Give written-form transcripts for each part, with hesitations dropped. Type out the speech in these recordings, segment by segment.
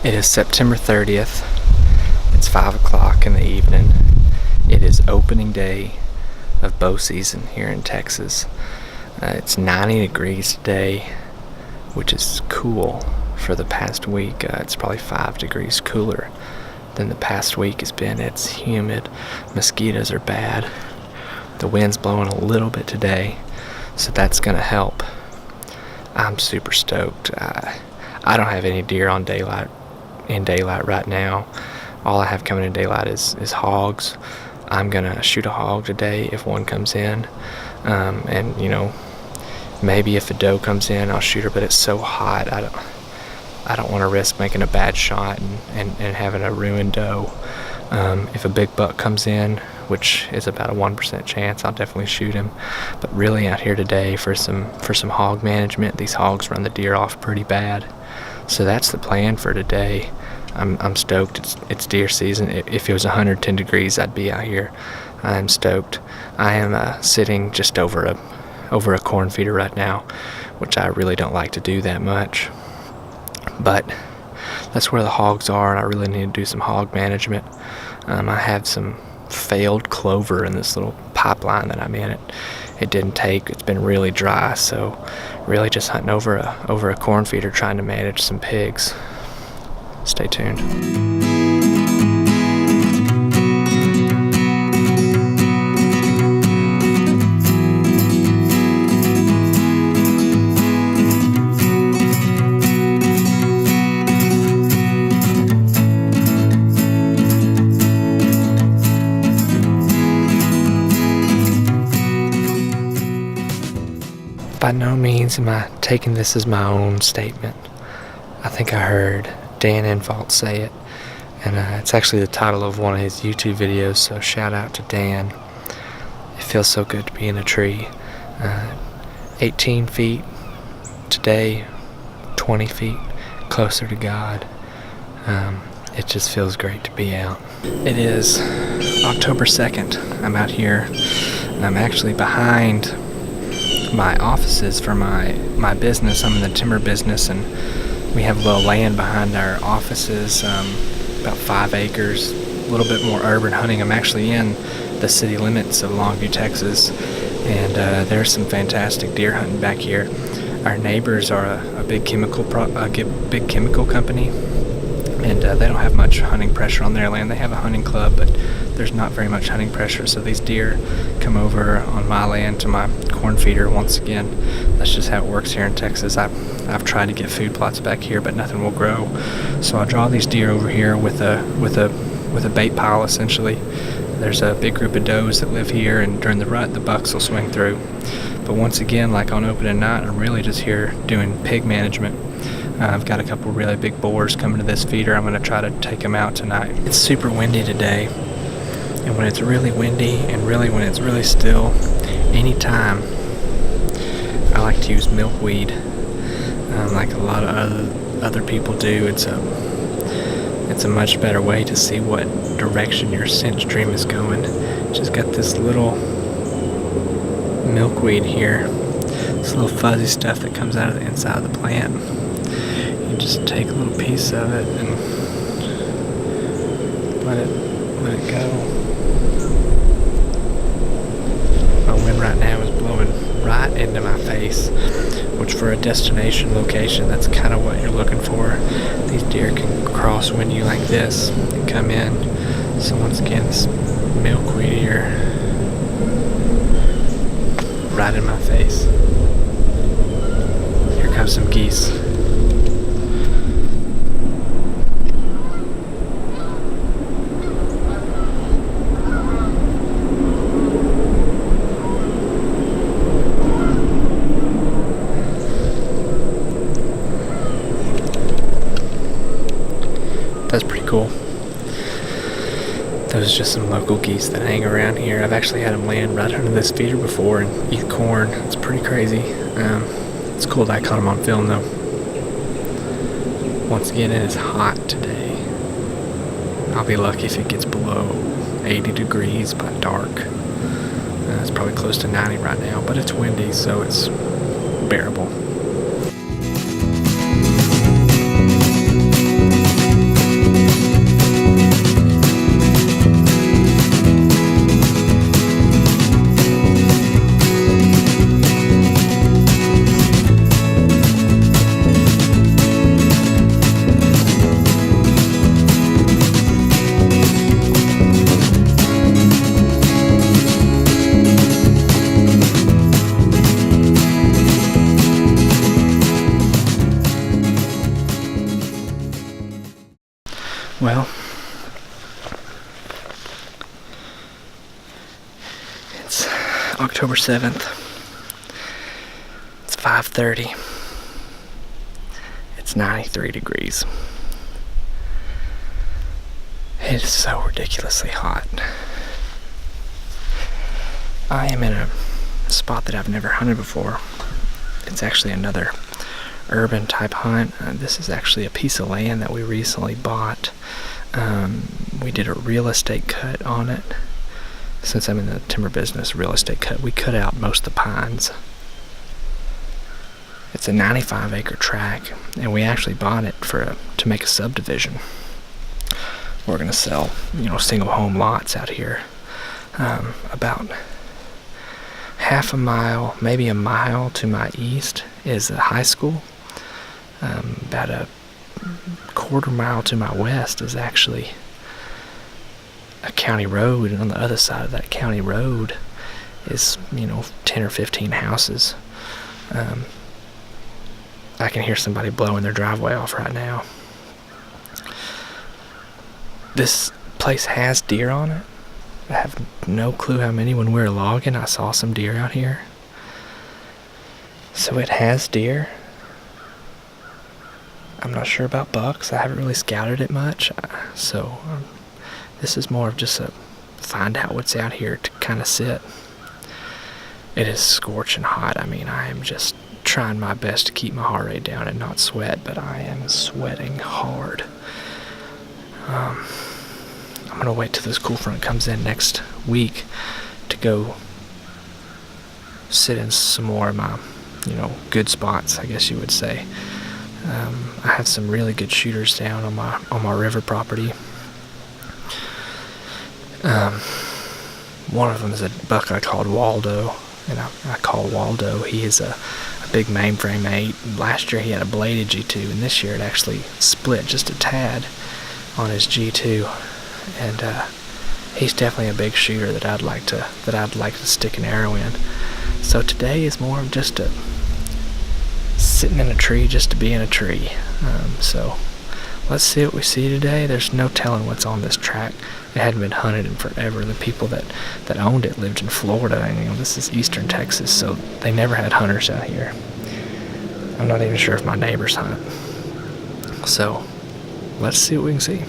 It is September 30th. It's 5 o'clock in the evening. It is opening day of bow season here in Texas. It's 90 degrees today, which is cool for the past week. It's probably 5 degrees cooler than the past week has been. It's humid. Mosquitoes are bad. The wind's blowing a little bit today, so that's going to help. I'm super stoked. I don't have any deer in daylight right now. All I have coming in daylight is hogs. I'm gonna shoot a hog today if one comes in, and maybe if a doe comes in I'll shoot her, but it's so hot I don't want to risk making a bad shot and having a ruined doe. If a big buck comes in, which is about a 1% chance, I'll definitely shoot him. But really out here today for some hog management. These hogs run the deer off pretty bad. So that's the plan for today. I'm stoked. It's deer season. If it was 110 degrees, I'd be out here. I'm stoked. I am sitting just over a corn feeder right now, which I really don't like to do that much. But that's where the hogs are, and I really need to do some hog management. I have some failed clover in this little pipeline that I'm in. It didn't take. It's been really dry, so really just hunting over a corn feeder, trying to manage some pigs. Stay tuned. By no means am I taking this as my own statement. I think I heard Dan Infault say it, and it's actually the title of one of his YouTube videos, so shout out to Dan. It feels so good to be in a tree. 18 feet today, 20 feet closer to God. It just feels great to be out. It is October 2nd. I'm out here, and I'm actually behind my offices for my business. I'm in the timber business, and we have a little land behind our offices, about 5 acres, a little bit more urban hunting. I'm actually in the city limits of Longview, Texas, and there's some fantastic deer hunting back here. Our neighbors are a big chemical company, and they don't have much hunting pressure on their land. They have a hunting club, but there's not very much hunting pressure, so these deer come over on my land to my corn feeder. Once again, that's just how it works here in Texas. I've tried to get food plots back here, but nothing will grow, so I draw these deer over here with a bait pile. Essentially, there's a big group of does that live here, and during the rut the bucks will swing through. But once again, like on opening night, I'm really just here doing pig management. I've got a couple really big boars coming to this feeder. I'm going to try to take them out tonight. It's super windy today, and when it's really windy and really when it's really still, anytime I like to use milkweed, like a lot of other people do. It's a much better way to see what direction your scent stream is going. Just got this little milkweed here, this little fuzzy stuff that comes out of the inside of the plant. You just take a little piece of it and let it go. My wind right now is blowing right into my face, which for a destination location, that's kind of what you're looking for. These deer can crosswind you like this and come in. So once again, this milkweed here right in my face. Here comes some geese. That's pretty cool. Those are just some local geese that hang around here. I've actually had them land right under this feeder before and eat corn. It's pretty crazy. It's cool that I caught them on film though. Once again, it is hot today. I'll be lucky if it gets below 80 degrees by dark. It's probably close to 90 right now, but it's windy, so it's bearable. Well, it's October 7th. It's 5:30. It's 93 degrees. It is so ridiculously hot. I am in a spot that I've never hunted before. It's actually another urban type hunt. This is actually a piece of land that we recently bought. We did a real estate cut on it. Since I'm in the timber business, real estate cut, we cut out most of the pines. It's a 95-acre tract, and we actually bought it to make a subdivision. We're gonna sell, single home lots out here. About half a mile, maybe a mile to my east is a high school. About a quarter mile to my west is actually a county road, and on the other side of that county road is 10 or 15 houses. I can hear somebody blowing their driveway off right now. This place has deer on it. I have no clue how many. When we were logging, I saw some deer out here. So it has deer. I'm not sure about bucks. I haven't really scouted it much. So this is more of just a find out what's out here to kind of sit. It is scorching hot. I mean, I am just trying my best to keep my heart rate down and not sweat, but I am sweating hard. I'm gonna wait till this cool front comes in next week to go sit in some more of my, good spots, I guess you would say. I have some really good shooters down on my river property. One of them is a buck I called Waldo, and I call Waldo. He is a big mainframe 8. Last year he had a bladed G2, and this year it actually split just a tad on his G2. And he's definitely a big shooter that I'd like to stick an arrow in. So today is more of just sitting in a tree just to be in a tree. So let's see what we see today. There's no telling what's on this track. It hadn't been hunted in forever. The people that owned it lived in Florida, and this is eastern Texas, so they never had hunters out here. I'm not even sure if my neighbors hunt. So let's see what we can see.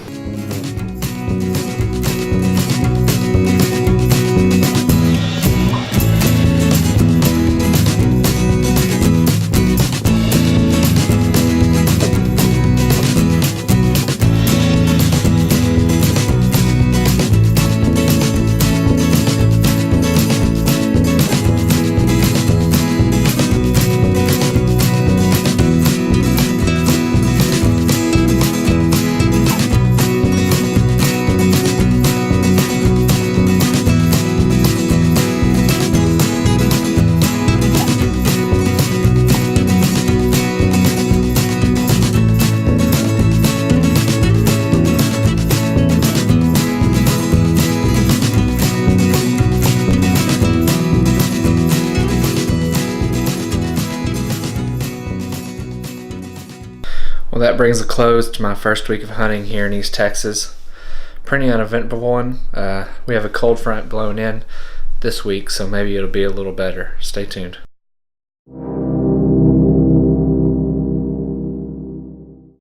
Well, that brings a close to my first week of hunting here in East Texas. Pretty uneventful one. We have a cold front blowing in this week, so maybe it'll be a little better. Stay tuned.